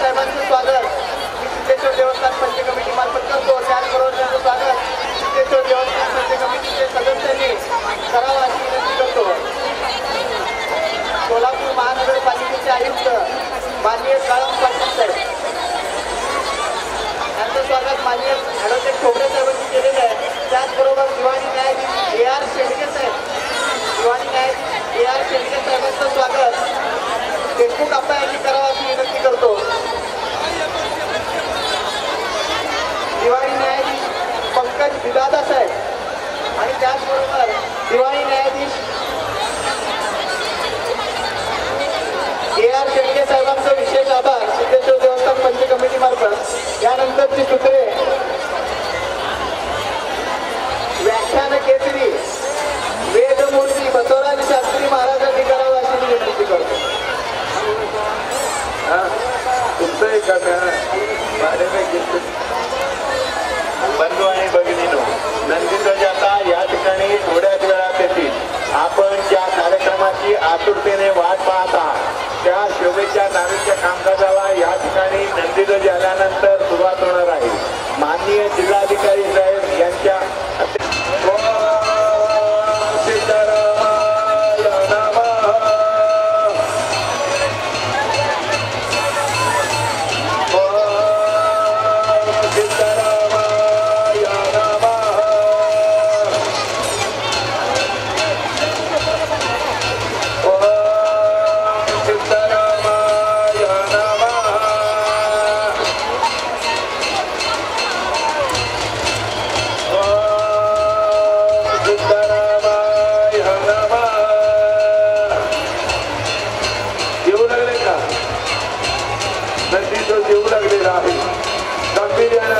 साहेबांचं स्वागत सिद्धेश्वर देवस्थान पंच कमिटी मार्फत करतो। त्याचबरोबर त्यांचं स्वागत सिद्धेश्वर देवस्थान पंच कमिटीचे सदस्यांनी करावं अशी विनंती करतो। सोलापूर महानगरपालिकेचे आयुक्त माननीय काळम पाटील साहेब यांचं स्वागत माननीय ॲडव्होकेट खोबरे साहेबांनी केलेलं आहे। त्याचबरोबर दिवाणी न्यायाधीश AR शेंडगे साहेब दिवाणी न्यायाधीश AR शेंडगे साहेबांचं स्वागत देशमुख अप्पा यांनी करावं अशी विनंती करतो। दिवाणी न्यायाधीश पंकज बिदादा साहेब आणि त्याचबरोबर दिवाणी न्यायाधीश AR शेंडगे साहेबांचा विशेष आभार सिद्धेश्वर देवस्थान पंच कमिटी मार्फत। यानंतरची सूत्रे व्याख्यान केसरी वेदमूर्ती बसवराज शास्त्री महाराजांनी करावं अशी विनंती करतो। बंधू आणि भगिनीनो, नंदीध्वजाचा या ठिकाणी थोड्याच वेळात येतील। आपण ज्या कार्यक्रमाची आतुरतेने वाट पाहत आहात त्या शोभेच्या दारूच्या कामकाजाला या ठिकाणी नंदीध्वज आल्यानंतर सुरुवात होणार आहे। माननीय जिल्हाधिकारी साहेब यांच्या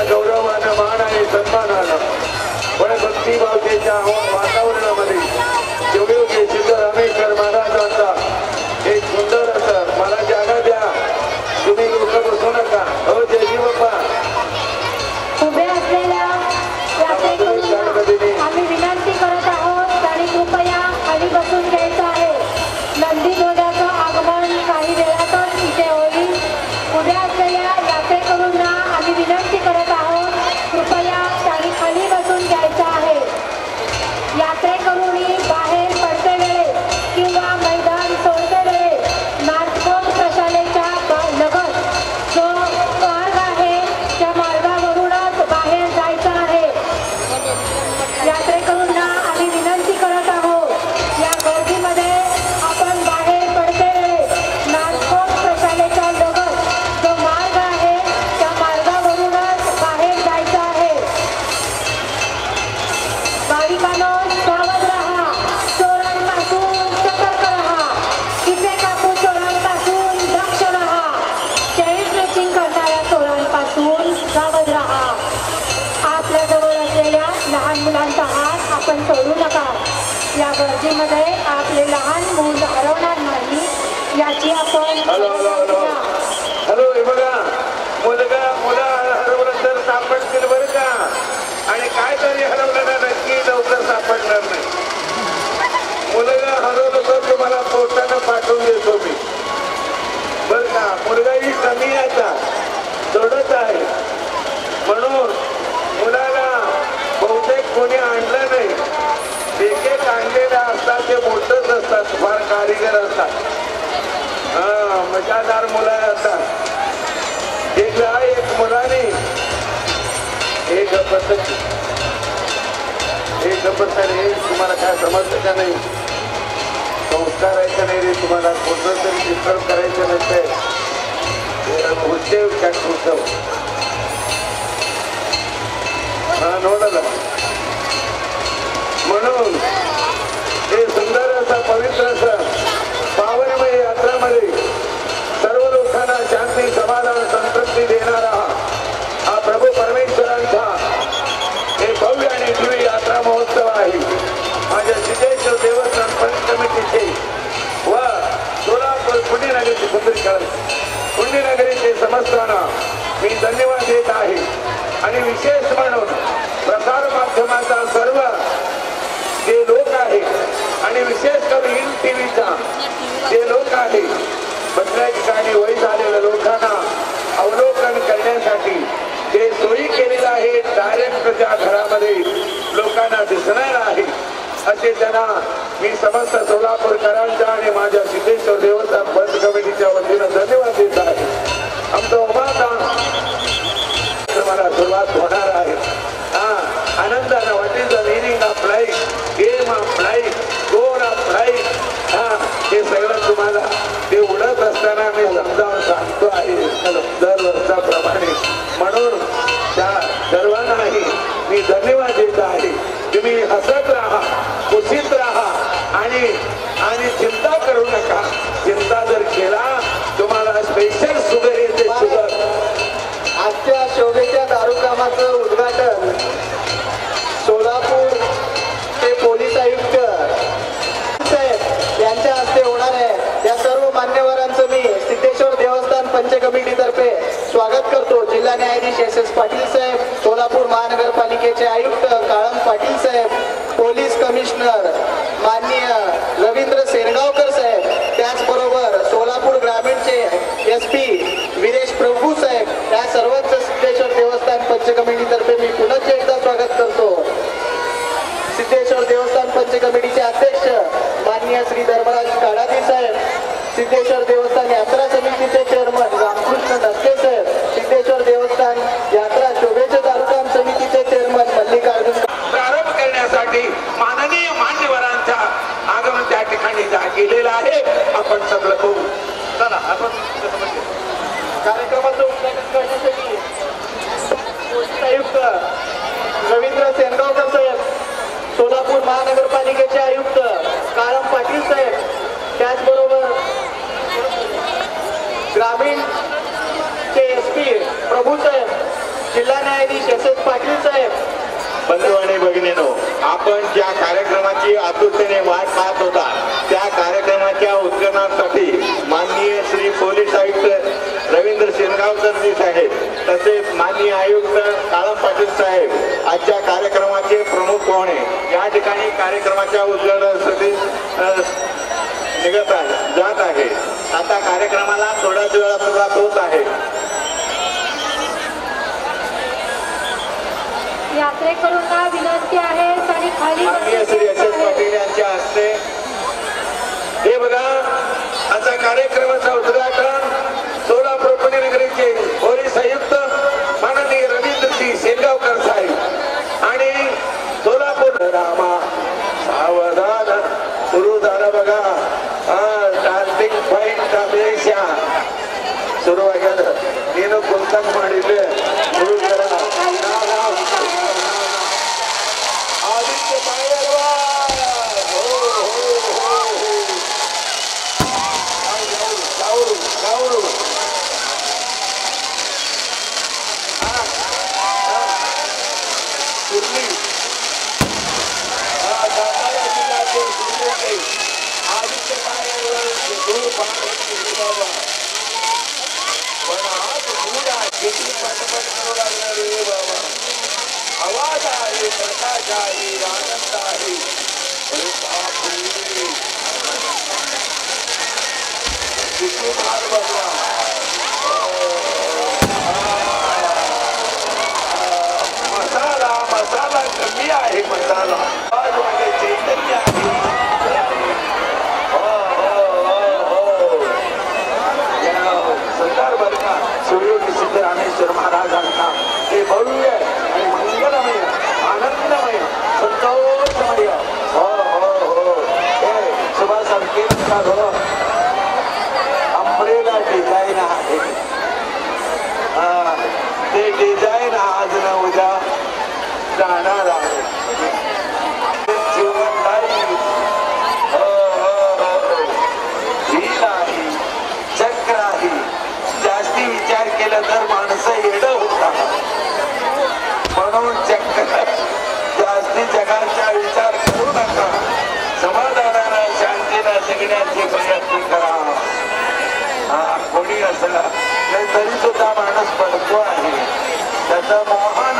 गौरवानं मान आणि सन्मानानं पण भक्तिभावतेच्या वातावरणामध्ये योगी सिद्ध रामेश्वर महाराजांचा एक सुंदर असं मला जागा द्या, तुम्ही लोक बसू नका। हो जयजी बाप्पा उभे असलेल्या आम्ही विनंती करत आहोत आणि कृपया खाली बसून घ्यायचं आहे। नंदीध्वजाचं आगमन काही वेळातच इथे होईल। उभे असलेल्या यात्रेकरूंना आम्ही विनंती करत आहोत कृपया त्यांनी खाली बसून घ्यायचं आहे। यात्रेकरूंनी बाहेर पडते वेळे किंवा मैदान सोडते वेळे नाथकोट प्रशालेच्या लगत जो मार्ग आहे त्या मार्गावरूनच बाहेर जायचं आहे। यात्रेकरूंना आम्ही विनंती करत आहोत या गर्दीमध्ये आपण बाहेर पडते वेळे नाथकोट प्रशालेच्या लगत जो मार्ग आहे त्या मार्गावरूनच बाहेर जायचं आहे। भाविकांनो सावध राहा, चोरांपासून सतर्क राहा, किसे कापू चोरांपासून दक्ष राहा, चेन स्ट्रेचिंग करणाऱ्या चोरांपासून सावध राहा। आपल्या जवळ असलेल्या लहान मुलांचा हात आपण सोडू नका। या गर्दीमध्ये आपले लहान मूल हरवणार नाही याची आपण हॅलो हे बघा, मुला हरवलं तर सापडतील बरं का, आणि काय तरी हरवलं ना नक्की लवकर सापडणार नाही। मुलगा हरवलं तर तुम्हाला पोस्टानं पाठवून देतो मी बरं का। मुलगाही कमी याचा सोडत आहे म्हणून मुलाला बहुतेक कोणी आणलं नाही। एक आणलेल्या असतात ते मोठच असतात, फार कारीगर असतात, मजादार मुलं असतात। एक मुलाने एक रे तुम्हाला काय समजतं का नाही? संस्कार आहे का नाही रे तुम्हाला? कोणतं तरी डिस्टर्ब करायचं नसते। उत्सव काय उत्सव नोडला म्हणून हे सुंदर असं पवित्र असं पावनमय यात्रामध्ये सर्व लोकांना शांती समाधान संतृप्ती देणारा हा प्रभू परमेश्वरांचा हे भव्य आणि दिव्य यात्रा महोत्सव आहे। माझ्या सिद्धेश्वर देवस्थान पंच कमिटीचे व सोलापूर पुण्यनगरीचे सुंदरीकरण पुण्यनगरीचे समस्तांना मी धन्यवाद देत आहे। आणि विशेष म्हणून प्रसार माध्यमाचा सर्व जे लोक आहेत आणि विशेष करून टीव्हीचा जे लोक आहेत बसल्या ठिकाणी वय झालेल्या लोकांना त्या घरामध्ये लोकांना दिसणार आहे असे त्यांना मी समस्त सोलापूरकरांच्या आणि माझ्या सिद्धेश्वर देवस्थान बंद कमिटीच्या वतीनं धन्यवाद देत आहे. आमचं उमादान मला सुरुवात होणार आहे. आनंदानं what is the meaning of life, game of life, goal of life, हे सगळं तुम्हाला ते उडत असताना मी समजावून सांगतो आहे दरवर्षाप्रमाणे. म्हणून त्या सर्वांनाही मी धन्यवाद देत आहे. तुम्ही हसत राहा, खुशीत राहा आणि चिंता करू नका. चिंता जर केला तुम्हाला स्पेशल शुगर येते. शुगर आजच्या शोभेच्या दारूकामाचं उद्घाटन सोलापूर चे पोलीस आयुक्त साहेब यांच्या हस्ते होणार आहे. या सर्व मान्यवरांचं मी सिद्धेश्वर देवस्थान पंच कमिटीतर्फे स्वागत करतो. जिल्हा न्यायाधीश SS पाटील साहेब, सोलापूर महानगरपालिकेचे आयुक्त काळम पाटील साहेब, पोलीस कमिशनर माननीय रवींद्र सेनगावकर साहेब, त्याचबरोबर सोलापूर ग्रामीणचे SP विरेश प्रभू साहेब, या सर्वांचं सिद्धेश्वर देवस्थान पंच कमिटीतर्फे मी पुनश्च एकदा स्वागत करतो. सिद्धेश्वर देवस्थान पंच कमिटीचे अध्यक्ष माननीय श्री धर्मराज काडादी साहेब, सिद्धेश्वर देवस्थान यात्रा समितीचे चेअरमन रामकृष्ण नस्के साहेब, सिद्धेश्वर देवस्थान यात्रा शोभेच्या दारूकाम समितीचे चेअरमन मल्लिकार्जुन. प्रारंभ करण्यासाठी माननीय मान्यवरांच्या आगमन त्या ठिकाणी केलेलं आहे. आपण सगळं बघू. चला आपण कार्यक्रमाचं उद्घाटन करण्यासाठी पोलीस आयुक्त रवींद्र सेनगावकर साहेब, सोलापूर महानगरपालिकेचे आयुक्त काळम पाटील साहेब, त्याचबरोबर ग्रामीणचे SP प्रभू साहेब, जिल्हा न्यायाधीश SS पाटील साहेब. बंधू आणि भगिनीनो, आपण ज्या कार्यक्रमाची आतुरतेने वाट पाहत होता त्या कार्यक्रमाच्या उद्घाटनासाठी माननीय श्री पोलीस आयुक्त रवींद्र सेनगावकर साहेब तसेच माननीय आयुक्त काळम पाटील साहेब आजच्या कार्यक्रमाचे प्रमुख पाहुणे या ठिकाणी कार्यक्रमाच्या उद्घाटनासाठी जात आहे. आता कार्यक्रमाला थोड्याच वेळा सुरुवात होत आहे. यात्रेकरूंना विनंती आहे आणि खाली माननीय श्री SS पाटील यांच्या हस्ते हे बघा आता कार्यक्रमाचं उद्घाटन सोलापूर पुणेनगरीचे पोलीस आयुक्त माननीय रवींद्रसिंह सेनगावकर साहेब आणि सोलापूर रामा सावधान सुरू झालं बघा. स्टार्टिंग पॉइंट अपेक्षा सुरू आहे. నేను కొంత ಮಾಡಿದ್ದೆ आदित्य पायलवान गावरू सुरली सातारा जिल्ह्यातील सुरली आदित्य पायलवान बाबा पण आज मूड आहे. किती पटपट करू लागला रे बाबा. आवाज आहे, प्रकाश आहे, आनंद आहे. किती भार बघला. मसाला कमी आहे. मसाला चैतन्य आहे. सुंदर बरका सूर्योगी सिद्धरामेश्वर महाराजांना हे भव्य आणि मंगलमय आनंदमय संतोषमय हे सुभाष संकेतचा अंब्रेला डिझाईन आहे. ते डिझाईन आज न उद्या जाणार आहे. जीवनदायी वील आहे, चक्र आहे. जास्ती विचार केला तर माणसं येडं होतात. म्हणून चक्र जास्ती जगाचा विचार करू नका. समाधानानं शांतीनं जगण्याचे प्रयत्न करा. कोणी असला तरी सुद्धा माणूस पडतो आहे. त्याचं मोहन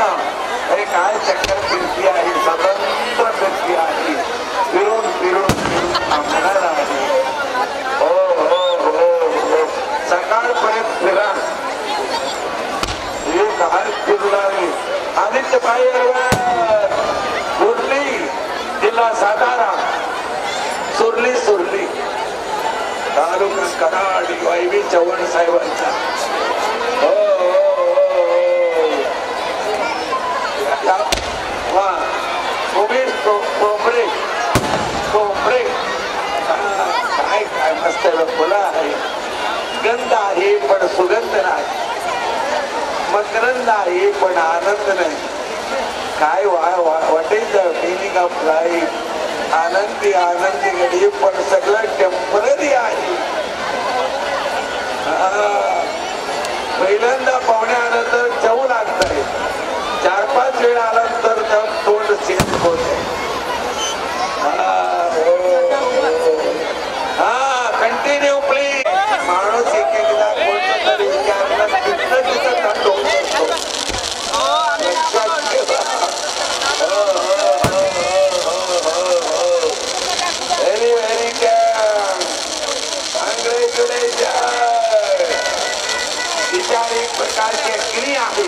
हे काय चक्र फिरती आहे, स्वतंत्र फिरती आहे, फिरून फिरून फिरून थांबणार आहे. हो हो हो हो सकाळपर्यंत फिरा. एक हात फिरला आदित्य पायलवान YV चव्हाण साहेबांचा. हो वा उमेश कोंबडे कोंबडे काय काय मस्त फुलं आहे. गंध आहे पण सुगंध नाही. मकरंद आहे पण आनंद नाही. काय what is the meaning of life? आनंदी आनंदी घडी पण सगळं टेम्पररी आहे. पहिल्यांदा पाहुणे आलं तर चव लागतंय. 4-5 वेळा आल्यानंतर तोंड चेंज होते. Continue please. माणूस एक एकदा कोणतं तरी विचारलं तिथं तिथं थंड होऊ शकतो. Very very congratulation. विचार एक प्रकारची अग्नी आहे.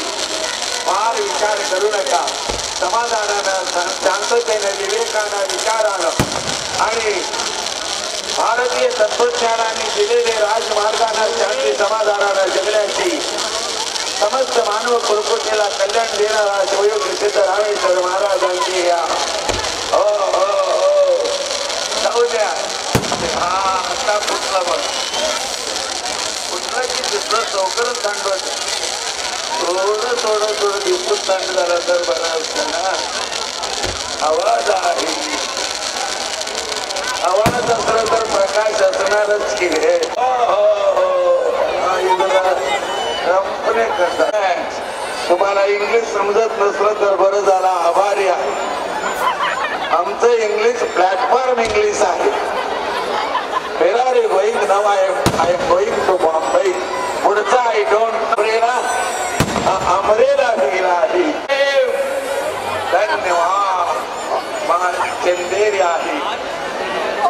फार विचार करू नका. समाधानानं शांततेनं विवेकानं विचारानं आणि भारतीय तत्वज्ञानाने दिलेले राजमार्गानं शांती समाधानानं जगण्याची समस्त मानव प्रकृतीला कल्याण देणारा शिवयोगी सिद्ध रामेश्वर महाराजांची या हो हो हो जाऊ द्या. हा आता कुठला बघ कुठलं की दुसरं चौकरच सांगत. थोडं थोडं थोडं दिवसून थंड झाला तर बरं असतं ना. आवाज आहे. आवाज असला तर प्रकाश असणारच की. तुम्हाला इंग्लिश समजत नसलं तर बरं झालं. आभारी आहे. आमचं इंग्लिश प्लॅटफॉर्म इंग्लिश आहे. Ferrari going now I am going to Bombay. पुढचा आय डोंट प्रेरणा अमरेला ही धन्यवाद. चंदेरी आहे.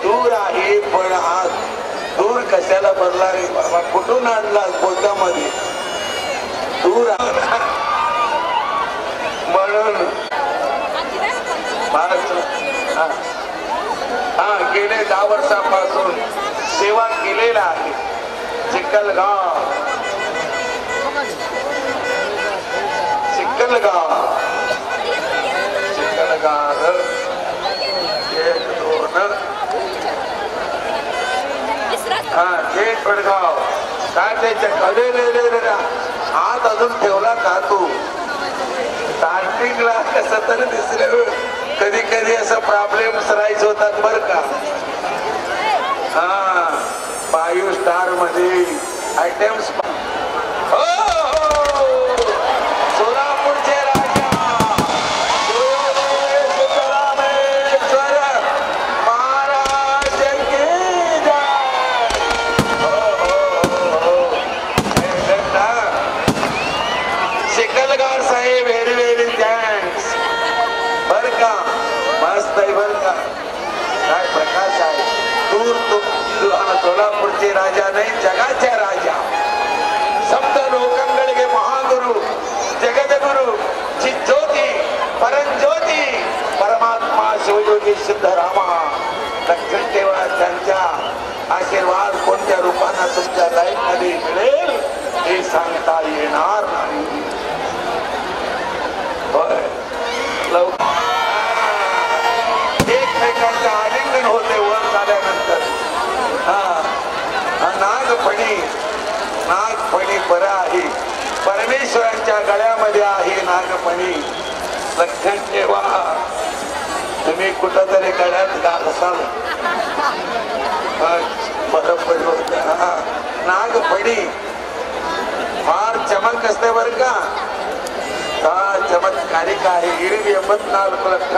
दूर आहे पण हा दूर कशाला बदला रे बाबा? कुठून आणला पोटामध्ये दूर म्हणून गेले 10 वर्षापासून सेवा केलेला आहे. चिखलगाव 1-2 थेट बडगाव. काय त्याच्या हात अजून ठेवला का तू? स्टार्टिंगला कसं तरी दिसलं. कधी कधी असं प्रॉब्लेम राईज होतात बर का. 5 स्टार मध्ये आयटम्स. सोलापूरचे राजा सिद्धरामेश्वर महाराज की जय. शिकलगार साहेब व्हेरी व्हेरी थँक्स बर का. मस्त आहे बर का. काय प्रकाश आहे. दूर सोलापूरचे राजा नाही जगाच्या राजा. सप्त लोकंगळे महागुरु जगदगुरु चिज्योती परंज्योती परमात्मा शिवयोगी सिद्धरामा. लक्षात ठेवा त्यांच्या आशीर्वाद कोणत्या रूपानं तुमच्या लाईफ मध्ये मिळेल हे सांगता येणार नाही. एकमेकांचं आलिंगन होते वर झाल्यानंतर. नागफणी बरं आहे. परमेश्वरांच्या गळ्यामध्ये आहे नागफणी. लक्षात ठेवा. तुम्ही कुठंतरी गळ्यात घालसाल बरोबर होत. नागफणी फार चमक असते बर का. चमत्कारिक आहे. गिरी 84 लक्ष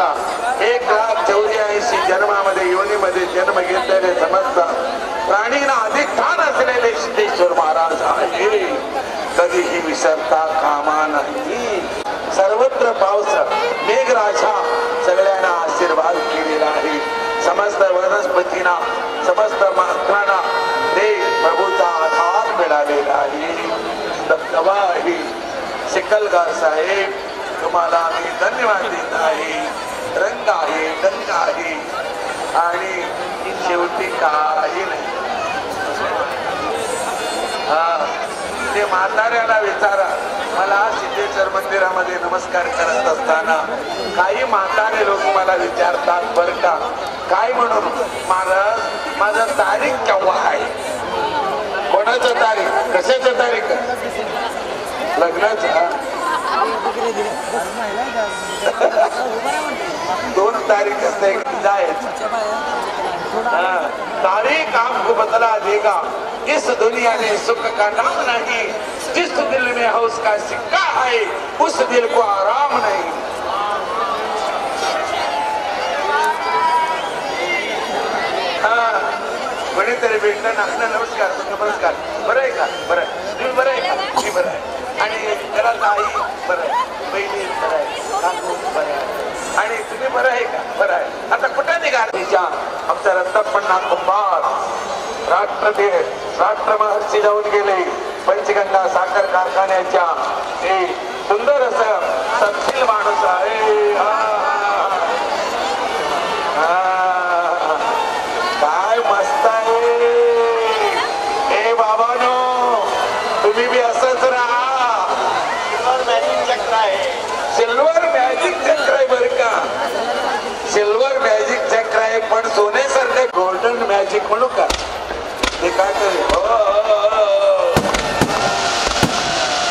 1,84,000 जन्मामध्ये योनीमध्ये जन्म घेतलेले समस्त प्राणींना अधिष्ठान असलेले सिद्धेश्वर महाराज आहे. कधीही विसरता कामा नाही. सर्वत्र पाऊस मेघराजा सगळ्यांना आशीर्वाद केलेला आहे. समस्त वनस्पतींना समस्त मात्रांना ते प्रभूचा आधार मिळालेला आहे. धबधबा आहे. शिकलगार साहेब तुम्हाला आम्ही धन्यवाद देत आहे. रंग आहे डंग आहे आणि शेवटी काही नाही. ते म्हाताऱ्याला विचारा. मला सिद्धेश्वर मंदिरामध्ये नमस्कार करत असताना काही म्हातारे लोक मला विचारतात बरं का, काय म्हणून, महाराज माझं तारीख केव्हा आहे? कोणाचं तारीख, कशाचं तारीख? लग्नाचा 2 तारीख असते जायचं. तारीख आपको बतला देगा, इस दुनिया में सुख का नाम नहीं, जिस दिल में है उसका सिक्का है, उस दिल को आराम नहीं. कोणीतरी भेटलं ना, नमस्कार नमस्कार, बरं आहे का, बरं तुम्ही बरं आहे का, मी बरं आहे, आणि त्याला ताई बरं आहे, बहिणी बरं आहे, काकू बरं आहे, आणि तुम्ही बरं आहे का, बरं आहे. आता कुठे निघाला आमचा रत्तपण्णा कुंभार राष्ट्र महर्षी जाऊन गेले. पंचगंगा साखर कारखान्याच्या एक सुंदर असं तपशील माणूस आहे. काय मस्त आहे. ए बाबानो, तुम्ही बी असंच राहा. सिल्वर मॅजिक चक्र आहे, सिल्वर मॅजिक चक्र आहे बरं का, सिल्वर मॅजिक चक्र आहे, पण सोन्यासारखं गोल्डन मॅजिक म्हणू का ते काय तरी.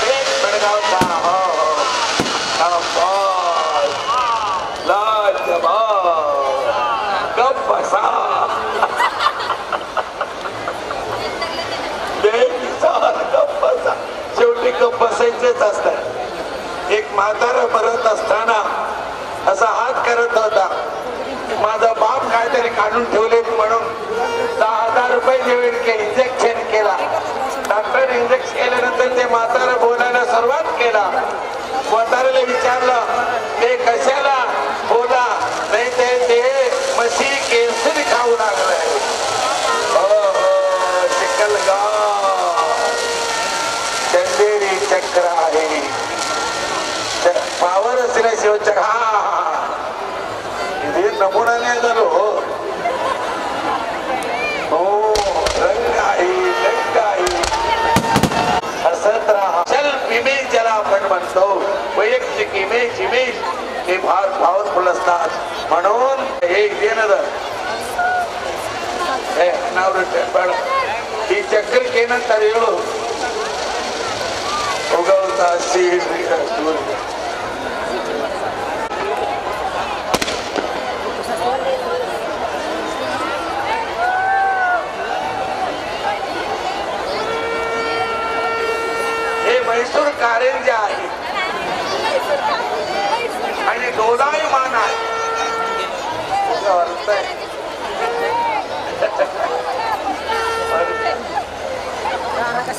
एक बेळगावचा गप बसा. शेवटी गप बसायचेच असतात. एक म्हातारा मरत असताना असा हात करत होता. माझा बाप काहीतरी काढून ठेवले म्हणून 10,000 रुपये इंजेक्शन केला. डॉक्टर इंजेक्शन केल्यानंतर ते म्हातारा बोलायला सुरुवात केला. म्हाताऱ्याला विचारलं ते कशाला बोला, नाही ते म्हशी केसरी खाऊ लागलाय. चंदेरी चक्र आहे, पावर असल्याशिवाय चक्र. हे नमुना नाही झालो. हो, रंग आहे, हसत राहा. सेल्फ इमेज ज्याला आपण म्हणतो, वैयक्तिक इमेज हे फार पॉवरफुल असतात. म्हणून हे इदेनदर ही चक्र केनंतर ಹೇಳು उगवता सीड हे मैसूर कारंजा आहे आणि दोलायमान आहे. अर्थ आहे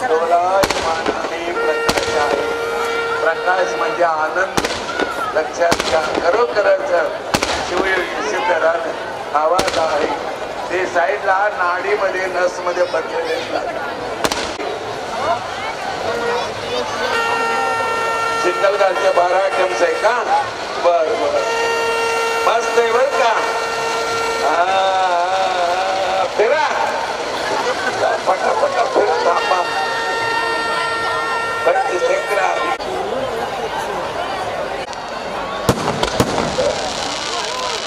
दोलायमान आहे, प्रकाश आहे. प्रकाश म्हणजे आनंद. लक्षात घ्या, खरोखरच शिवयोगी सिद्धराज आवाज आहे ते साईडला नाडीमध्ये नसमध्ये बदललेले चिखलगावचे 12 आयटम्स आहे का? बर मस्त आहे बर का. फिरा पटापटा फिरता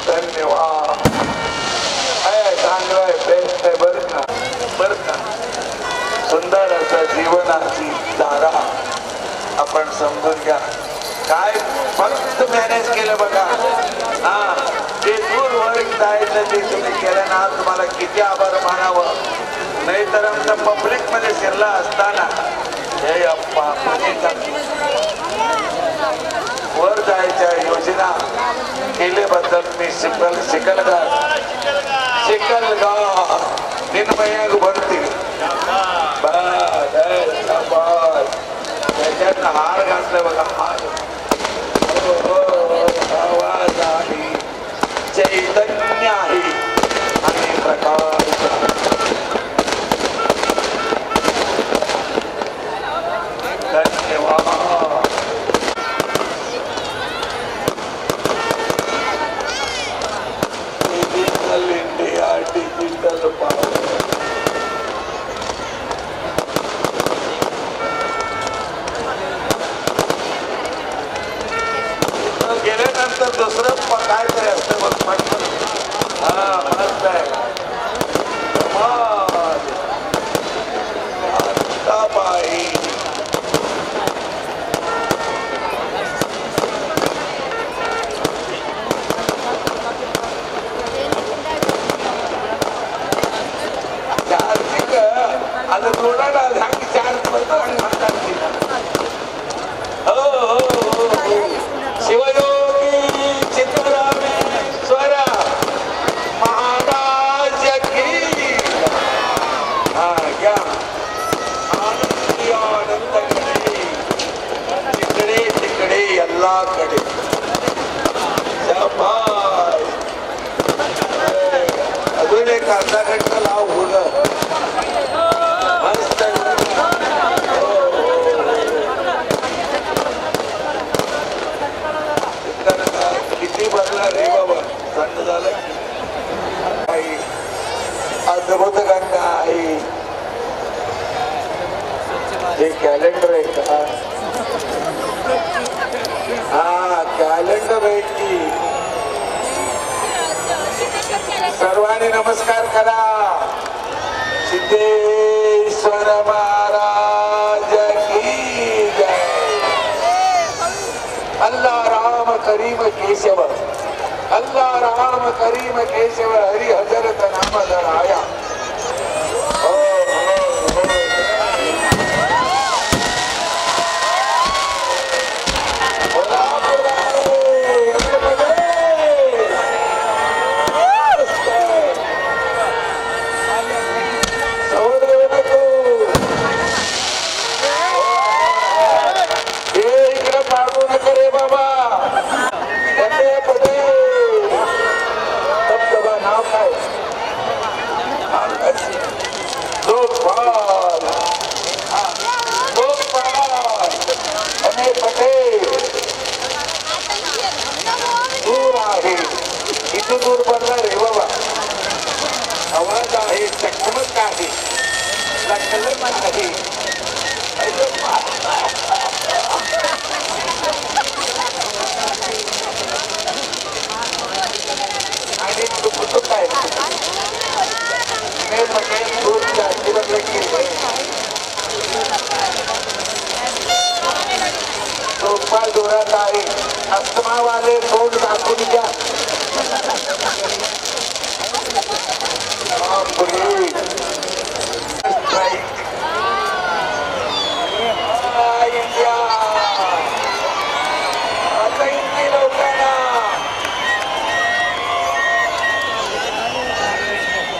धन्यवाद. चांगलं आहे, बेस्ट आहे बर का. सुंदर असं जीवनाची धारा आपण समजून घ्या. काय फक्त मॅनेज केलं बघा. ते दूर वर जायचं ते तुम्ही केलं ना, तुम्हाला किती आभार मानावं. नाहीतर आमच्या पब्लिक मध्ये शिरला असताना हे अप्पा वर जायच्या योजना केल्याबद्दल मी शिकलगार निर्मयाग भरती त्याच्यात हार घातलं बघा. हार आवाज आहे, चैतन्य आहे आणि प्रकाश. धन्यवाद. Digital India, digital power. नंतर दुसरं काय तरी असतं बघ पटकन. हा मस्त आहे. बाई आता जोडायला झाली चार पडतो आणि म्हणतात हो हो हो शिवयोगी चित्ररामेश्वर महाराज की. हा घ्या आनंदी आनंद तिकडे तिकडे अल्लाकडे. अजून एक अर्धा घंटा लाव बोल. किती भरला रे बाबा थंड झालं. अद्भुत गंगा आहे. हे कॅलेंडर आहे का? हा कॅलेंडर आहे की. सर्वांनी नमस्कार करा. सिद्धेश्वर महाराज की जय. अल्लाह राम करीम केशव. अल्लाह राम करीम केशव हरि हजरत नाम धराया. दूर पडला रे बाबा. आवाज आहे चकमक आहे लखलख आहे. आणि कुठं काय दूर जास्त बदल केलं. सोपा जोरात आहे. अस्तमावाले तोंड दाखवून द्या.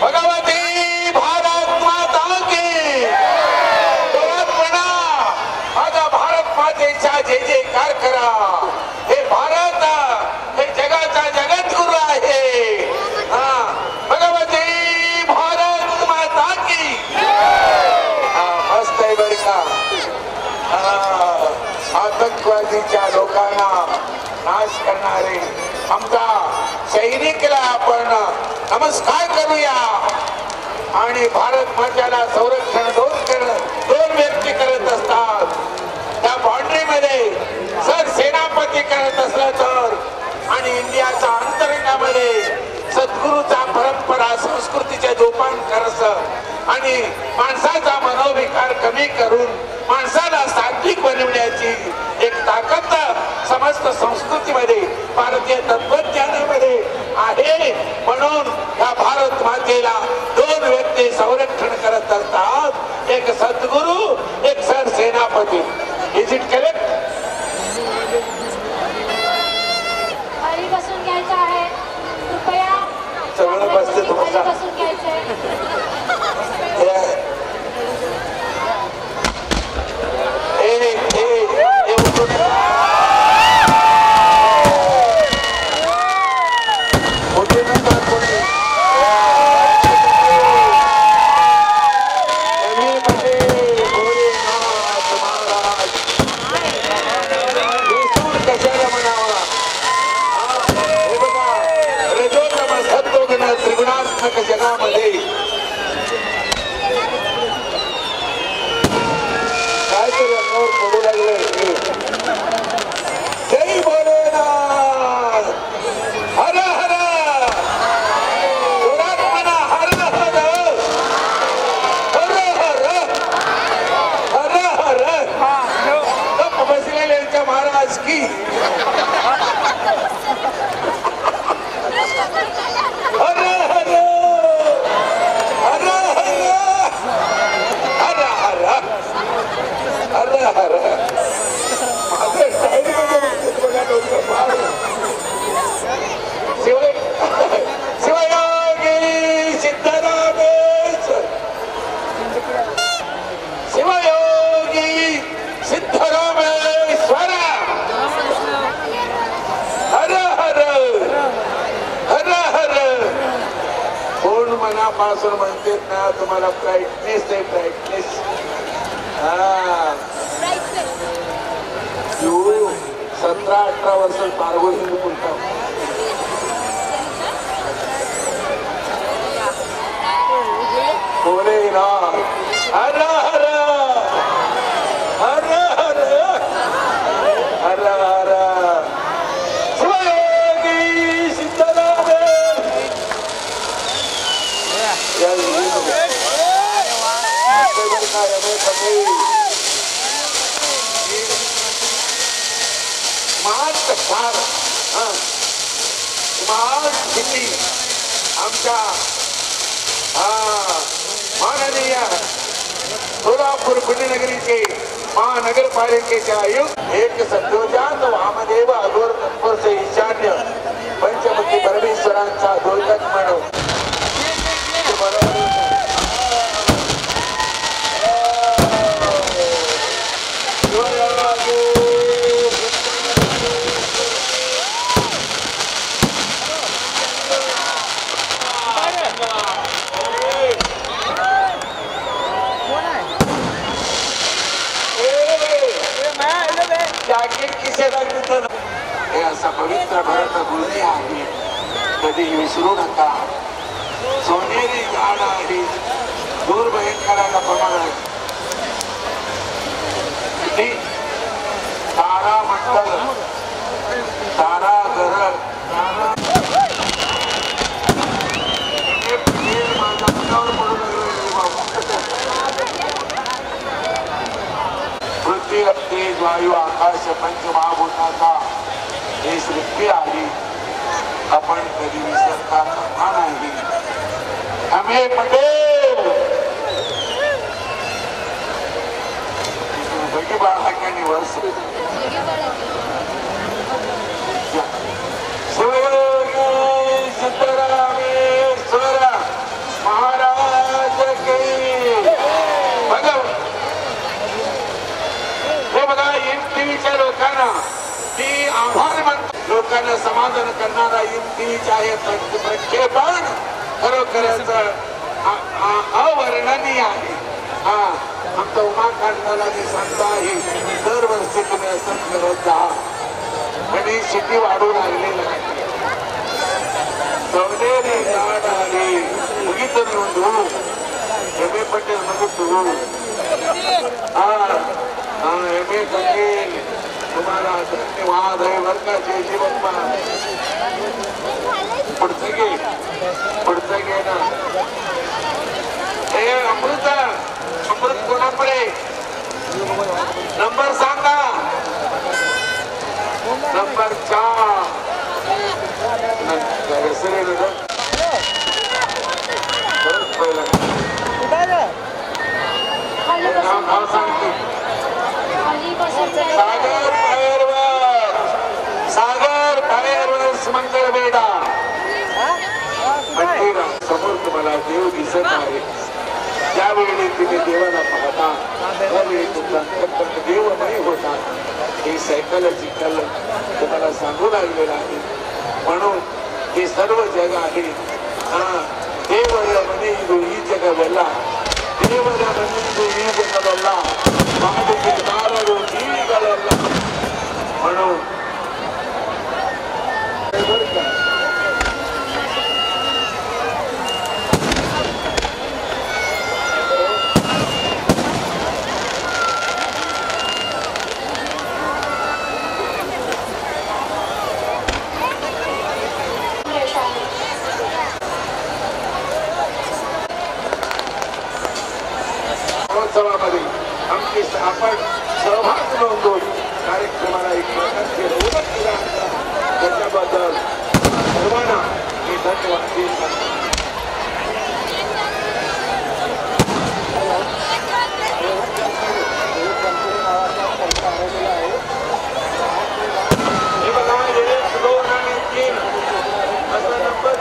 भगवती भारत माता की माझा भारत मातेचा जय जयकार करा. हे भारत हे जगाचा जगद्गुरु आहे. हा भगवती भारत माता की. हा मस्त आहे बर का. आतंकवादीच्या लोकांना नाश करणारे आमचा सैनिकला आपण नमस्कार करूया. आणि भारत मातेला संरक्षण दोन व्यक्ती करत असतात. त्या बाउंड्रीमध्ये जर सेनापती करत असला तर आणि इंडियाच्या अंतरंगामध्ये सद्गुरूचा परंपरा संस्कृतीचे जोपान करत आणि माणसाचा मनोविकार कमी करून माणसाला सात्विक बनवण्याची एक ताकद समस्त संस्कृतीमध्ये भारतीय तत्वज्ञानामध्ये आहे. म्हणून या भारत मातेला दोन व्यक्ती संरक्षण करत असतात. एक सद्गुरू एक सर सेनापती. Is it correct? खाली बसून घ्यायचं आहे कृपया. सगळं बसते तुम्हाला बसून घ्यायचंय. का महाराज की हर हर हर हर हर हर हर माझं स्टाईल मध्ये बघा डोकं फार शिवयोगी सिद्धरामेश्वर शिवयोगी सिद्धरामेश्वर हर हर हर हर कोण मनापासून म्हणते ना तुम्हाला ब्राईटनेस आहे ब्राईटनेस 17-18 वर्ष पारगोळी बोलतो बोले ना हर हर हर हर हर हर शिवयोगी स्मार्ट सिटी आमच्या माननीय सोलापूर पुण्यनगरीचे महानगरपालिकेचे आयुक्त एक सद्योजात वामदेव अघोर तत्पुरचे ईशान्य पंचमुखी परमेश्वरांचा दोलगत म्हणून हे असा पवित्र भारत भूमी आहे कधी विसरू नका सोनेरी झाड आहे दूर भयंकराला प्रमाण तारा मंडल तारा घर पृथ्वी तेज वायू आकाश पंचमहाभूताचा ही सृष्टी आली आपण कधी विसरता कामा नाही अमे पटेल बगी बाळांनी वर्ष शिवयोगी सिद्धरामेश्वर महाराज की बघा टीव्हीच्या लोकांना ती आभार मानतो लोकांना समाधान करणारा टीव्हीचे आहे प्रक्षेपण खरोखरच अवर्णनीय आहे आमचा उमाकांताला मी सांगतो आहे दरवर्षी तुम्ही असं करत जा आणि शेती वाढू लागलेला आहे सवलेली झाड आली मुगीत नोंदवू एम ए पटेल नोंदवू एम ए पटेल तुम्हाला धन्यवाद आहे बर का जय जय बाप्पा पुढचं घे ना हे अमृत कोणाकडे नंबर सांगा नंबर 4 हेसरे नाव सांगतो सागर फायरवर मंगळ बेडा मंदिरा समोर तुम्हाला देव दिसत आहे त्यावेळी तुम्ही देवाला पाहता त्यावेळी तुमचा अंतःकरण देवमय होता हे सायकोलॉजिकल तुम्हाला सांगू लागलेलं आहे म्हणून हे सर्व जग आहे देवर म्हणे ही जगवला देवर म्हणे ही जगवला म्हणून महोत्सवामध्ये आमची आपण सहभाग नोंदवून कार्यक्रम आम्हाला एक प्रकारची रौनक दिला त्याच्याबद्दल सर्वांना मी धन्यवाद देतो. हे बघा 1, 2 आणि 3 असा नंबर